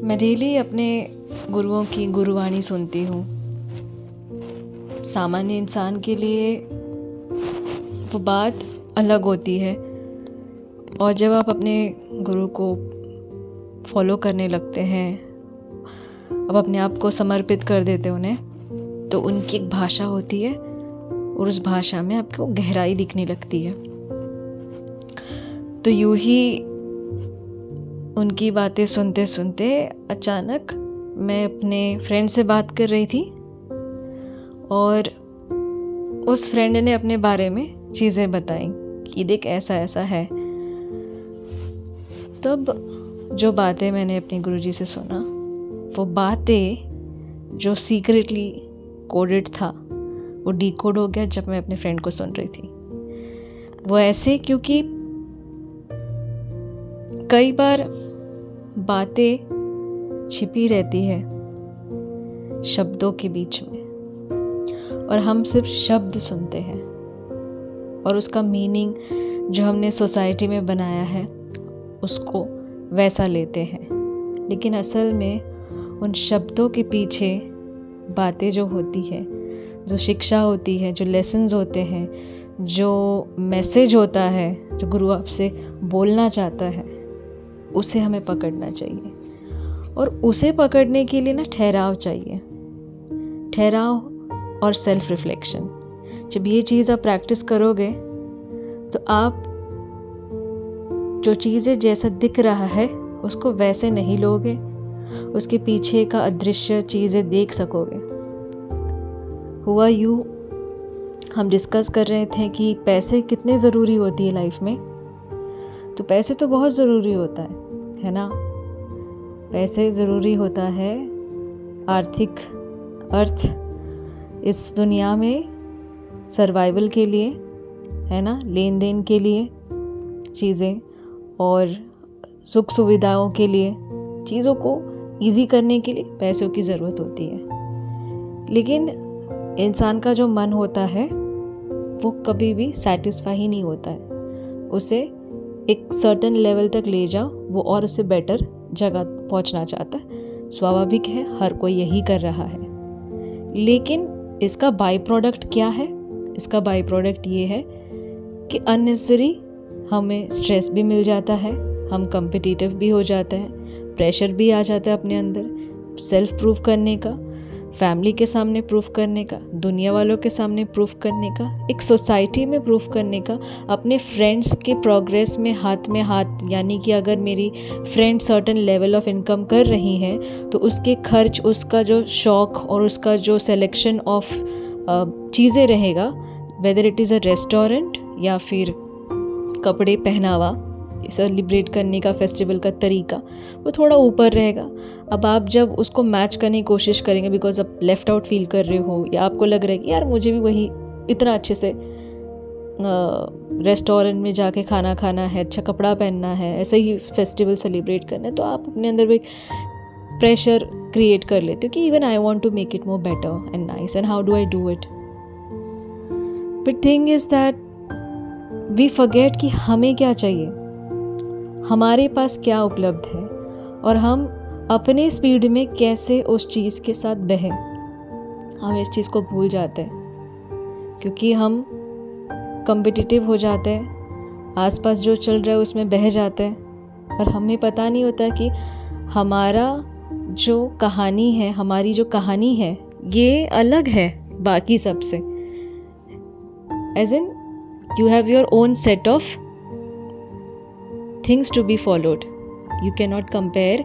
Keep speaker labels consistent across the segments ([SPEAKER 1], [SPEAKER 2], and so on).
[SPEAKER 1] मैं डेली अपने गुरुओं की गुरुवाणी सुनती हूँ। सामान्य इंसान के लिए वो बात अलग होती है और जब आप अपने गुरु को फॉलो करने लगते हैं, अब अपने आप को समर्पित कर देते हैं उन्हें, तो उनकी एक भाषा होती है और उस भाषा में आपको गहराई दिखने लगती है। तो यूं ही उनकी बातें सुनते सुनते अचानक मैं अपने फ्रेंड से बात कर रही थी और उस फ्रेंड ने अपने बारे में चीज़ें बताई कि देख ऐसा ऐसा है। तब जो बातें मैंने अपने गुरुजी से सुना, वो बातें जो सीक्रेटली कोडेड था वो डीकोड हो गया जब मैं अपने फ्रेंड को सुन रही थी। वो ऐसे क्योंकि कई बार बातें छिपी रहती है शब्दों के बीच में और हम सिर्फ शब्द सुनते हैं और उसका मीनिंग जो हमने सोसाइटी में बनाया है उसको वैसा लेते हैं, लेकिन असल में उन शब्दों के पीछे बातें जो होती है, जो शिक्षा होती है, जो लेसन्स होते हैं, जो मैसेज होता है, जो गुरु आपसे बोलना चाहता है, उसे हमें पकड़ना चाहिए। और उसे पकड़ने के लिए ना ठहराव चाहिए, ठहराव और सेल्फ रिफ्लेक्शन। जब ये चीज़ आप प्रैक्टिस करोगे तो आप जो चीज़ें जैसा दिख रहा है उसको वैसे नहीं लोगे, उसके पीछे का अदृश्य चीज़ें देख सकोगे। हुआ यूँ, हम डिस्कस कर रहे थे कि पैसे कितने ज़रूरी होती है लाइफ में। तो पैसे तो बहुत ज़रूरी होता है ना। पैसे ज़रूरी होता है आर्थिक अर्थ इस दुनिया में सर्वाइवल के लिए, है ना, लेन देन के लिए चीज़ें और सुख सुविधाओं के लिए, चीज़ों को इजी करने के लिए पैसों की ज़रूरत होती है। लेकिन इंसान का जो मन होता है वो कभी भी सेटिस्फाई ही नहीं होता है। उसे एक सर्टेन लेवल तक ले जाओ, वो और उससे बेटर जगह पहुंचना चाहता है। स्वाभाविक है, हर कोई यही कर रहा है। लेकिन इसका बाई प्रोडक्ट क्या है? इसका बाई प्रोडक्ट ये है कि अननेसेसरी हमें स्ट्रेस भी मिल जाता है, हम कम्पिटिटिव भी हो जाते हैं, प्रेशर भी आ जाता है अपने अंदर, सेल्फ प्रूफ करने का, फैमिली के सामने प्रूफ करने का, दुनिया वालों के सामने प्रूफ करने का, एक सोसाइटी में प्रूफ करने का, अपने फ्रेंड्स के प्रोग्रेस में हाथ, यानी कि अगर मेरी friend certain level of income कर रही हैं तो उसके खर्च, उसका जो शौक और उसका जो सिलेक्शन ऑफ चीज़ें रहेगा, whether it is a restaurant या फिर कपड़े पहनावा, सेलिब्रेट करने का फेस्टिवल का तरीका, वो थोड़ा ऊपर रहेगा। अब आप जब उसको मैच करने की कोशिश करेंगे बिकॉज आप लेफ्ट आउट फील कर रहे हो या आपको लग रहा है कि यार मुझे भी वही इतना अच्छे से रेस्टोरेंट में जाके खाना खाना है, अच्छा कपड़ा पहनना है, ऐसे ही फेस्टिवल सेलिब्रेट करना है, तो आप अपने अंदर एक प्रेशर क्रिएट कर लेते हो कि even I want to make it more better and nice and how do I do it. But thing is that we forget कि हमें क्या चाहिए, हमारे पास क्या उपलब्ध है और हम अपने स्पीड में कैसे उस चीज़ के साथ बहें। हम इस चीज़ को भूल जाते हैं क्योंकि हम कम्पिटिटिव हो जाते हैं, आसपास जो चल रहा है उसमें बह जाते हैं और हमें पता नहीं होता कि हमारा जो कहानी है, हमारी जो कहानी है, ये अलग है बाकी सबसे। As in you have your own set of things to be followed. You cannot compare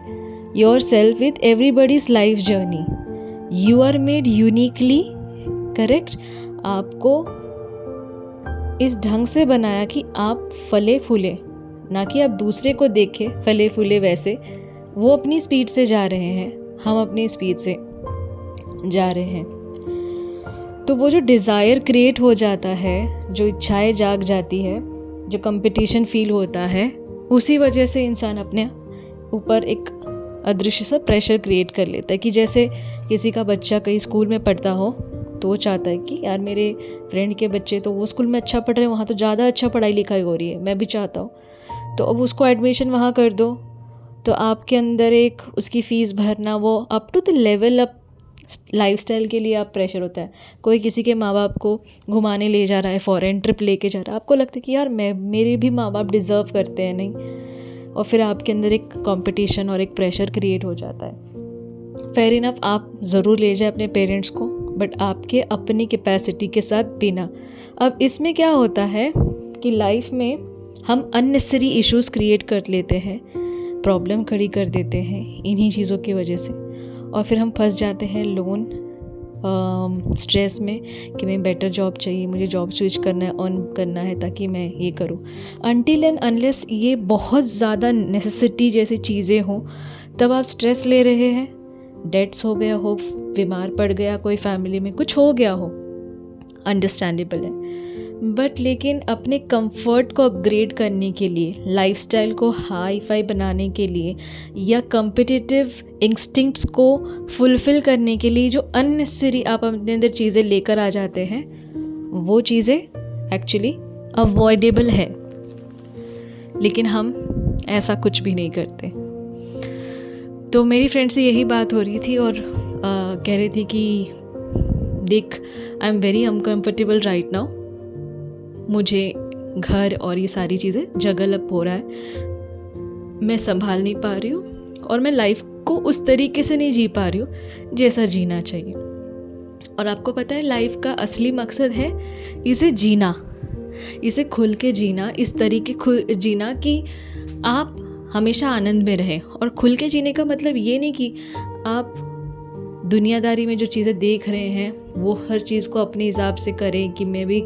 [SPEAKER 1] yourself with everybody's life journey. You are made uniquely, correct? आपको इस ढंग से बनाया कि आप फले फूले, ना कि आप दूसरे को देखे फले फूले वैसे। वो अपनी स्पीड से जा रहे हैं, हम अपनी स्पीड से जा रहे हैं। तो वो जो डिज़ायर क्रिएट हो जाता है, जो इच्छाएं जाग जाती है, जो कंपटीशन फील होता है, उसी वजह से इंसान अपने ऊपर एक अदृश्य सा प्रेशर क्रिएट कर लेता है। कि जैसे किसी का बच्चा कहीं स्कूल में पढ़ता हो तो वो चाहता है कि यार मेरे फ्रेंड के बच्चे तो वो स्कूल में अच्छा पढ़ रहे हैं, वहाँ तो ज़्यादा अच्छा पढ़ाई लिखाई हो रही है, मैं भी चाहता हूँ। तो अब उसको एडमिशन वहाँ कर दो तो आपके अंदर एक उसकी फ़ीस भरना, वो up to the level up lifestyle के लिए आप प्रेशर होता है। कोई किसी के माँ बाप को घुमाने ले जा रहा है, फॉरेन ट्रिप लेके जा रहा है, आपको लगता है कि यार मेरे भी माँ बाप डिज़र्व करते हैं, नहीं? और फिर आपके अंदर एक कंपटीशन और एक प्रेशर क्रिएट हो जाता है। फेयर इनफ, आप ज़रूर ले जाए अपने पेरेंट्स को, बट आपके अपनी कैपेसिटी के साथ बिना। अब इसमें क्या होता है कि लाइफ में हम अननेसेसरी इश्यूज़ क्रिएट कर लेते हैं, प्रॉब्लम खड़ी कर देते हैं इन्हीं चीज़ों की वजह से, और फिर हम फंस जाते हैं लोन स्ट्रेस में कि मैं बेटर जॉब चाहिए, मुझे जॉब स्विच करना है, अर्न करना है ताकि मैं ये करूँ। अनटिल एंड अनलेस ये बहुत ज़्यादा नेसेसिटी जैसी चीज़ें हों तब आप स्ट्रेस ले रहे हैं, डेट्स हो गया हो, बीमार पड़ गया, कोई फैमिली में कुछ हो गया हो, अंडरस्टैंडेबल है। बट लेकिन अपने कंफर्ट को अपग्रेड करने के लिए, लाइफस्टाइल को हाई फाई बनाने के लिए, या कम्पिटिटिव इंस्टिंक्ट्स को फुलफ़िल करने के लिए जो अननेसेसरी आप अपने अंदर चीज़ें लेकर आ जाते हैं, वो चीज़ें एक्चुअली अवॉइडेबल है, लेकिन हम ऐसा कुछ भी नहीं करते। तो मेरी फ्रेंड से यही बात हो रही थी और कह रही थी कि देख, I am very uncomfortable right now, मुझे घर और ये सारी चीज़ें जगल अप हो रहा है, मैं संभाल नहीं पा रही हूँ और मैं लाइफ को उस तरीके से नहीं जी पा रही हूँ जैसा जीना चाहिए। और आपको पता है लाइफ का असली मकसद है इसे जीना, इसे खुल के जीना, इस तरीके जीना कि आप हमेशा आनंद में रहें। और खुल के जीने का मतलब ये नहीं कि आप दुनियादारी में जो चीज़ें देख रहे हैं वो हर चीज़ को अपने हिसाब से करें कि मैं भी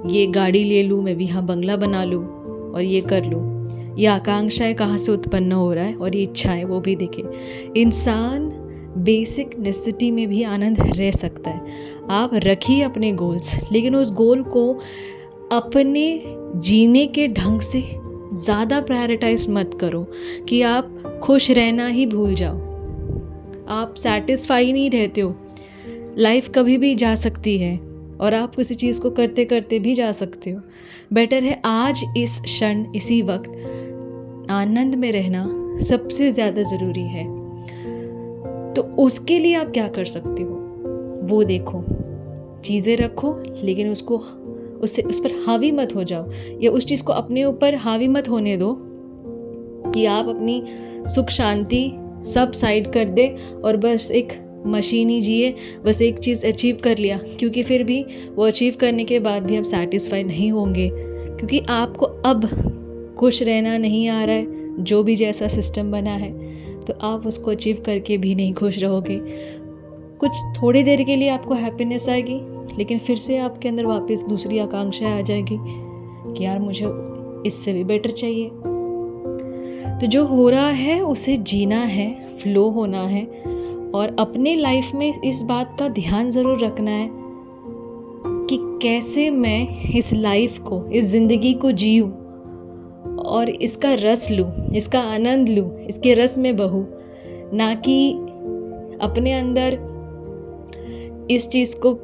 [SPEAKER 1] ये गाड़ी ले लूँ, मैं भी यहाँ बंगला बना लूँ और ये कर लूँ। ये आकांक्षाएं कहाँ से उत्पन्न हो रहा है और ये इच्छाएं वो भी देखें। इंसान बेसिक नेसेसिटी में भी आनंद रह सकता है। आप रखिए अपने गोल्स, लेकिन उस गोल को अपने जीने के ढंग से ज़्यादा प्रायोरिटाइज मत करो कि आप खुश रहना ही भूल जाओ। आप सेटिस्फाई नहीं रहते हो। लाइफ कभी भी जा सकती है और आप किसी चीज़ को करते करते भी जा सकते हो। बेटर है आज इस क्षण इसी वक्त आनंद में रहना सबसे ज़्यादा ज़रूरी है। तो उसके लिए आप क्या कर सकते हो वो देखो। चीज़ें रखो, लेकिन उस पर हावी मत हो जाओ, या उस चीज़ को अपने ऊपर हावी मत होने दो कि आप अपनी सुख शांति सब साइड कर दे और बस एक मशीन ही जिए, बस एक चीज़ अचीव कर लिया। क्योंकि फिर भी वो अचीव करने के बाद भी आप सेटिस्फाई नहीं होंगे, क्योंकि आपको अब खुश रहना नहीं आ रहा है। जो भी जैसा सिस्टम बना है तो आप उसको अचीव करके भी नहीं खुश रहोगे। कुछ थोड़ी देर के लिए आपको हैप्पीनेस आएगी, लेकिन फिर से आपके अंदर वापस दूसरी आकांक्षा आ जाएगी कि यार मुझे इससे भी बेटर चाहिए। तो जो हो रहा है उसे जीना है, फ्लो होना है, और अपने लाइफ में इस बात का ध्यान ज़रूर रखना है कि कैसे मैं इस लाइफ को, इस ज़िंदगी को जीऊँ और इसका रस लूँ, इसका आनंद लूँ, इसके रस में बहूँ, ना कि अपने अंदर इस चीज़ को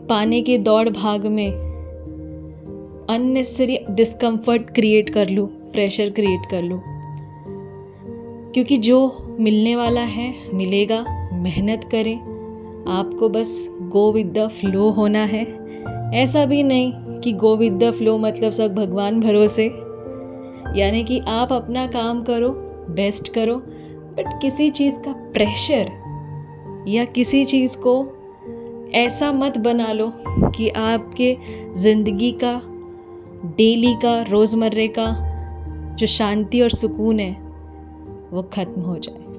[SPEAKER 1] पाने के दौड़ भाग में अननेसेसरी डिस्कम्फर्ट क्रिएट कर लूँ, प्रेशर क्रिएट कर लूँ। क्योंकि जो मिलने वाला है मिलेगा। मेहनत करें, आपको बस गो विद द फ्लो होना है। ऐसा भी नहीं कि गो विद द फ्लो मतलब सब भगवान भरोसे, यानी कि आप अपना काम करो, बेस्ट करो, बट किसी चीज़ का प्रेशर या किसी चीज़ को ऐसा मत बना लो कि आपके ज़िंदगी का, डेली का, रोज़मर्रे का जो शांति और सुकून है वो ख़त्म हो जाए।